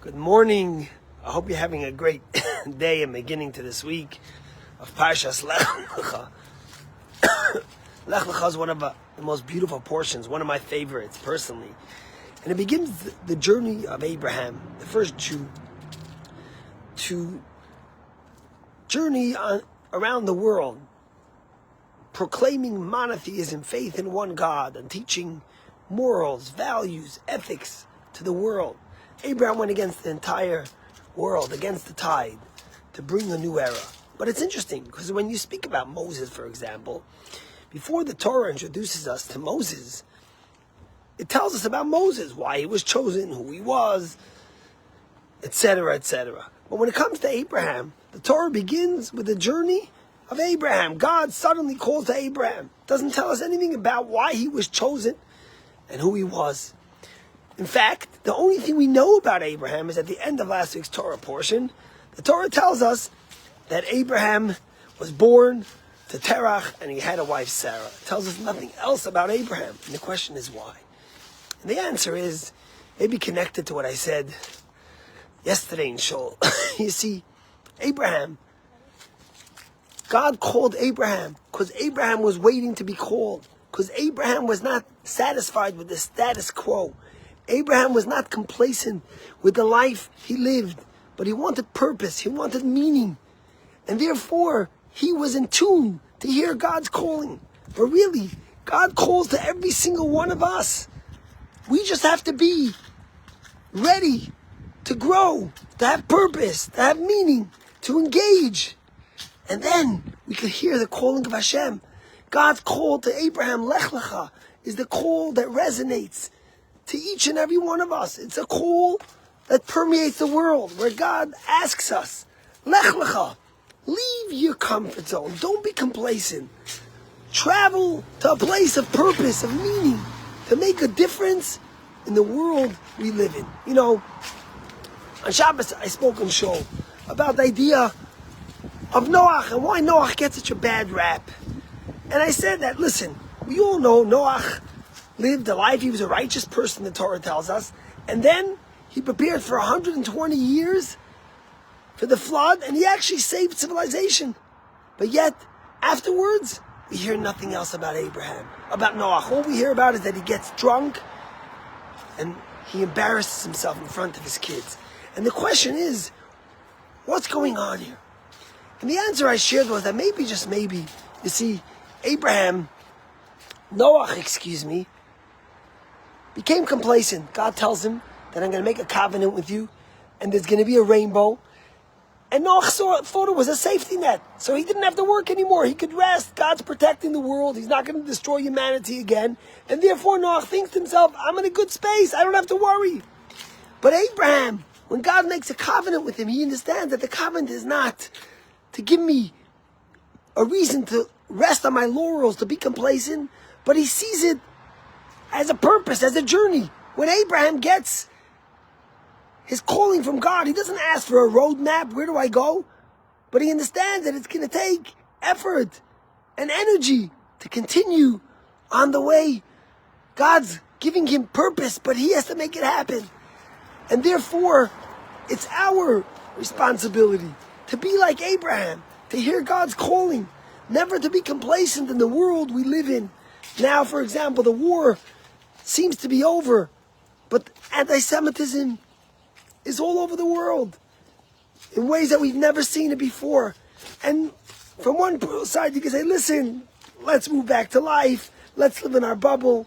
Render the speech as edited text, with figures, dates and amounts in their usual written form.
Good morning. I hope you're having a great day and beginning to this week of Parshas Lech Lecha. Lech Lecha is one of the most beautiful portions, one of my favorites personally. And it begins the journey of Abraham, the first Jew, to journey around the world, proclaiming monotheism, faith in one God, and teaching morals, values, ethics to the world. Abraham went against the entire world, against the tide, to bring a new era. But it's interesting, because when you speak about Moses, for example, before the Torah introduces us to Moses, it tells us about Moses, why he was chosen, who he was, etc., etc. But when it comes to Abraham, the Torah begins with the journey of Abraham. God suddenly calls to Abraham. Doesn't tell us anything about why he was chosen and who he was. In fact, the only thing we know about Abraham is at the end of last week's Torah portion. The Torah tells us that Abraham was born to Terach and he had a wife, Sarah. It tells us nothing else about Abraham. And the question is why? And the answer is maybe connected to what I said yesterday in Shul. You see, Abraham, God called Abraham because Abraham was waiting to be called. Because Abraham was not satisfied with the status quo. Abraham was not complacent with the life he lived, but he wanted purpose, he wanted meaning. And therefore, he was in tune to hear God's calling. But really, God calls to every single one of us. We just have to be ready to grow, to have purpose, to have meaning, to engage. And then we could hear the calling of Hashem. God's call to Abraham, Lech Lecha, is the call that resonates to each and every one of us. It's a call that permeates the world, where God asks us, Lech Lecha, leave your comfort zone. Don't be complacent. Travel to a place of purpose, of meaning, to make a difference in the world we live in. You know, on Shabbos I spoke on Shul about the idea of Noach and why Noach gets such a bad rap. And I said that, listen, we all know Noach lived a life, he was a righteous person, the Torah tells us, and then he prepared for 120 years for the flood, and he actually saved civilization. But yet, afterwards, we hear nothing else about Abraham, about Noach. All we hear about is that he gets drunk, and he embarrasses himself in front of his kids. And the question is, what's going on here? And the answer I shared was that maybe, just maybe, you see, Noach, became complacent. God tells him that I'm going to make a covenant with you, and there's going to be a rainbow. And Noach thought it was a safety net, so he didn't have to work anymore. He could rest. God's protecting the world. He's not going to destroy humanity again. And therefore Noach thinks to himself, I'm in a good space. I don't have to worry. But Abraham, when God makes a covenant with him, he understands that the covenant is not to give me a reason to rest on my laurels, to be complacent, but he sees it as a purpose, as a journey. When Abraham gets his calling from God, he doesn't ask for a roadmap, where do I go? But he understands that it's going to take effort and energy to continue on the way. God's giving him purpose, but he has to make it happen. And therefore, it's our responsibility to be like Abraham, to hear God's calling, never to be complacent in the world we live in. Now, for example, the war seems to be over, but anti-Semitism is all over the world in ways that we've never seen it before. And from one side, you can say, listen, let's move back to life. Let's live in our bubble.